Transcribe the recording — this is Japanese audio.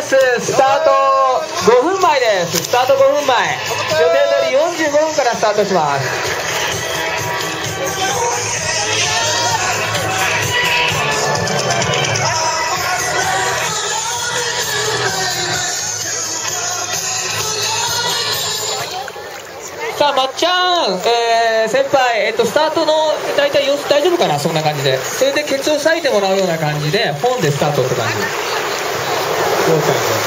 ますスタート5分前です。スタート5分前、予定通り45分からスタートします。さあまっちゃん、先輩、スタートの大体様子大丈夫かな。そんな感じで、それでケツを割いてもらうような感じで本でスタートって感じ。了解です。